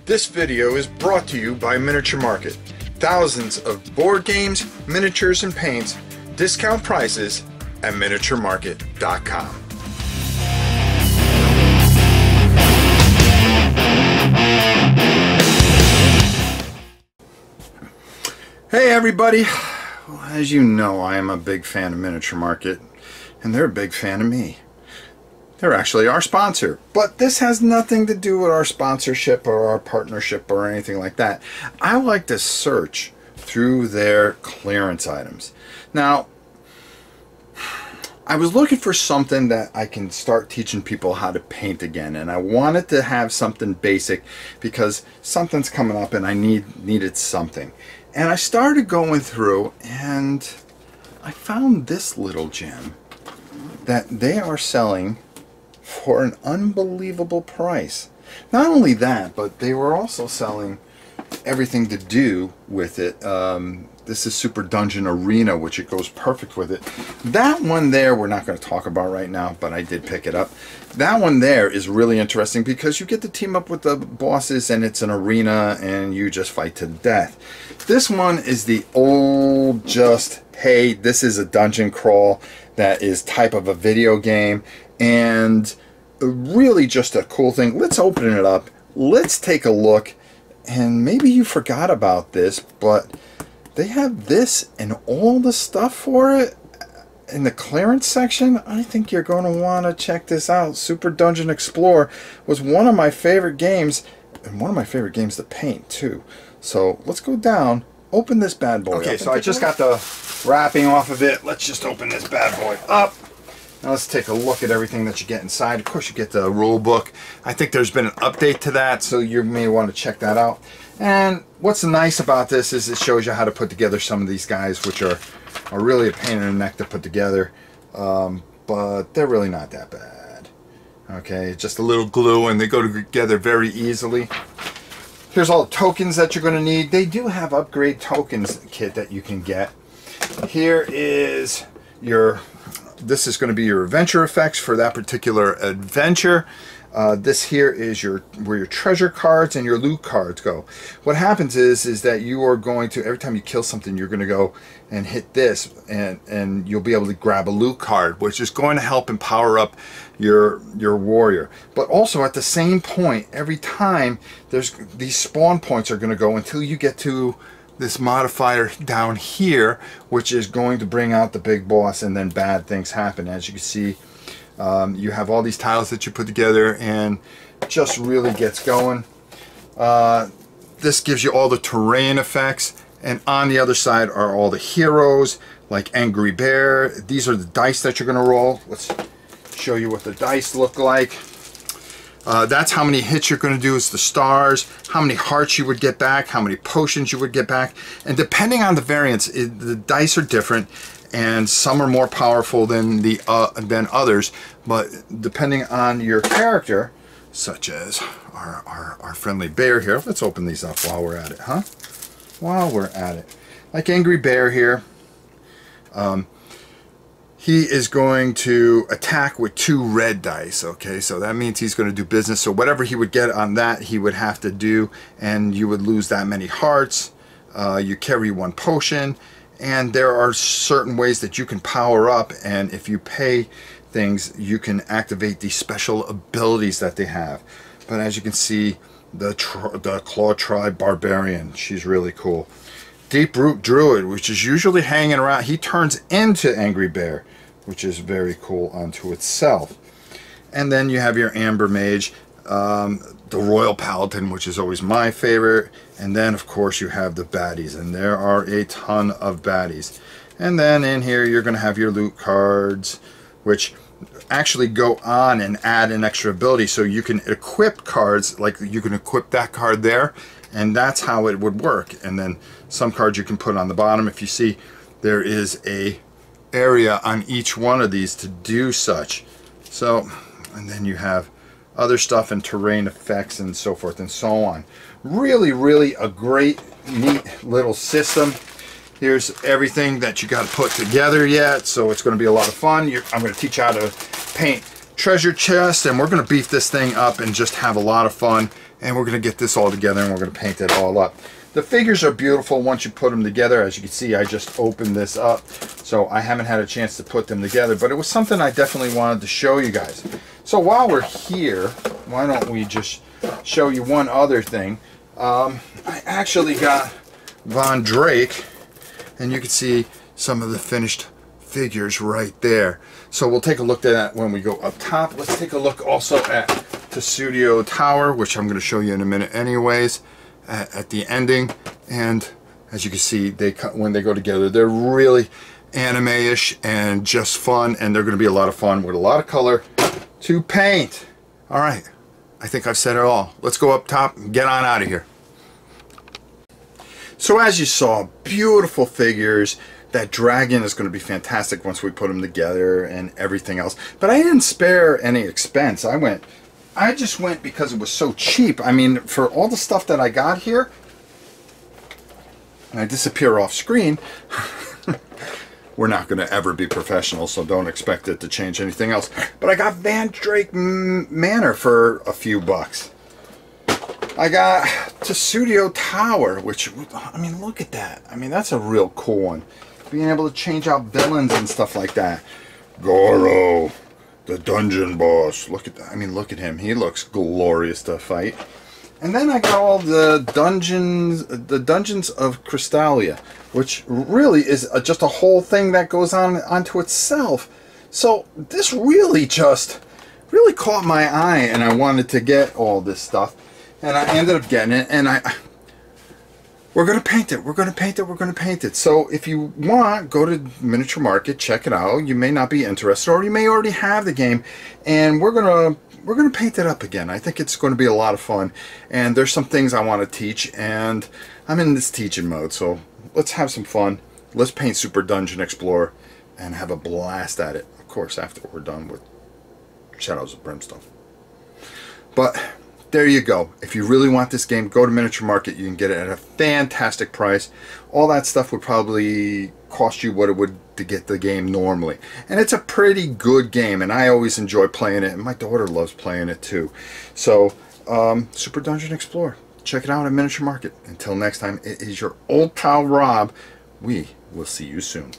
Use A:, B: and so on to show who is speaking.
A: This video is brought to you by Miniature Market. Thousands of board games, miniatures, and paints, discount prices at miniaturemarket.com. Hey everybody! Well, as you know, I am a big fan of Miniature Market, and they're a big fan of me. They're actually our sponsor, but this has nothing to do with our sponsorship or our partnership or anything like that. I like to search through their clearance items. Now, I was looking for something that I can start teaching people how to paint again, and I wanted to have something basic because something's coming up and I needed something. And I started going through and I found this little gem that they are selling for an unbelievable price. Not only that, but they were also selling everything to do with it. This is Super Dungeon Arena, which it goes perfect with it. That one there we're not going to talk about right now, but I did pick it up. That one there is really interesting because you get to team up with the bosses and it's an arena and you just fight to death. This one is the old just, hey, this is a dungeon crawl that is type of a video game, and really just a cool thing. Let's open it up. Let's take a look. And maybe you forgot about this, but they have this and all the stuff for it in the clearance section. I think you're going to want to check this out. Super Dungeon Explorer was one of my favorite games, and one of my favorite games to paint too. So let's go down, open this bad boy up. Okay, so I just got the wrapping off of it. Let's just open this bad boy up. Now let's take a look at everything that you get inside. Of course, you get the rule book. I think there's been an update to that, so you may want to check that out. And what's nice about this is it shows you how to put together some of these guys, which are really a pain in the neck to put together, but they're really not that bad. Okay, just a little glue and they go together very easily. Here's all the tokens that you're going to need. They do have upgrade tokens kit that you can get. Here is your... This is going to be your adventure effects for that particular adventure. This here is where your treasure cards and your loot cards go. What happens is that you are going to, every time you kill something, you're going to go and hit this, and you'll be able to grab a loot card, which is going to help empower up your warrior. But also at the same point, every time these spawn points are going to go until you get to this modifier down here, which is going to bring out the big boss, and then bad things happen. As you can see, you have all these tiles that you put together and just really gets going. This gives you all the terrain effects, and on the other side are all the heroes like Angry Bear. These are the dice that you're going to roll. Let's show you what the dice look like. That's how many hits you're going to do. It's the stars, how many hearts you would get back, how many potions you would get back. And depending on the variants, the dice are different, and some are more powerful than others. But depending on your character, such as our friendly bear here. Let's open these up while we're at it, huh? While we're at it. Like Angry Bear here. He is going to attack with 2 red dice, okay? So that means he's going to do business. So whatever he would get on that, he would have to do, and you would lose that many hearts. You carry 1 potion, and there are certain ways that you can power up, and if you pay things, you can activate these special abilities that they have. But as you can see, the Claw Tribe Barbarian, she's really cool. Deep Root Druid, which is usually hanging around, he turns into Angry Bear, which is very cool unto itself. And then you have your Amber Mage, the Royal Paladin, which is always my favorite. And then, of course, you have the baddies, and there are a ton of baddies. And then in here, you're going to have your loot cards, which actually go on and add an extra ability. So you can equip cards, like you can equip that card there, and that's how it would work. And then some cards you can put on the bottom. If you see, there is a area on each one of these to do such. So, and then you have other stuff and terrain effects and so forth and so on. Really, really a great, neat little system. Here's everything that you got to put together yet, so it's going to be a lot of fun. I'm going to teach you how to paint treasure chests, and we're going to beef this thing up and just have a lot of fun and we're going to get this all together and we're going to paint it all up. The figures are beautiful once you put them together. As you can see, I just opened this up, so I haven't had a chance to put them together, but it was something I definitely wanted to show you guys. So while we're here, why don't we just show you one other thing. I actually got Von Drake, and you can see some of the finished figures right there. So we'll take a look at that when we go up top. Let's take a look also at the Studio Tower, which I'm going to show you in a minute anyways, at the ending. And as you can see, when they go together, they're really anime-ish and just fun, and they're going to be a lot of fun with a lot of color to paint. All right, I think I've said it all. Let's go up top and get on out of here. So as you saw, beautiful figures. That dragon is going to be fantastic once we put them together and everything else. But I didn't spare any expense. I just went because it was so cheap. I mean, for all the stuff that I got here, and I disappear off screen, we're not going to ever be professional, so don't expect it to change anything else. But I got Van Drake Manor for a few bucks. I got the Studio Tower, which, I mean, look at that. I mean, that's a real cool one. Being able to change out villains and stuff like that. Goro, the dungeon boss. Look at that. I mean, look at him. He looks glorious to fight. And then I got all the dungeons of Crystalia, which really is just a whole thing that goes on onto itself. So this really caught my eye, and I wanted to get all this stuff. And I ended up getting it, and we're going to paint it. We're going to paint it. We're going to paint it. So if you want, go to Miniature Market, check it out. You may not be interested, or you may already have the game, and we're going to paint it up again. I think it's going to be a lot of fun, and there's some things I want to teach, and I'm in this teaching mode, so let's have some fun. Let's paint Super Dungeon Explorer and have a blast at it. Of course, after we're done with Shadows of Brimstone. But there you go. If you really want this game, go to Miniature Market. You can get it at a fantastic price. All that stuff would probably cost you what it would to get the game normally. And it's a pretty good game, and I always enjoy playing it, and my daughter loves playing it too. So, Super Dungeon Explorer. Check it out at Miniature Market. Until next time, it is your old pal Rob. We will see you soon.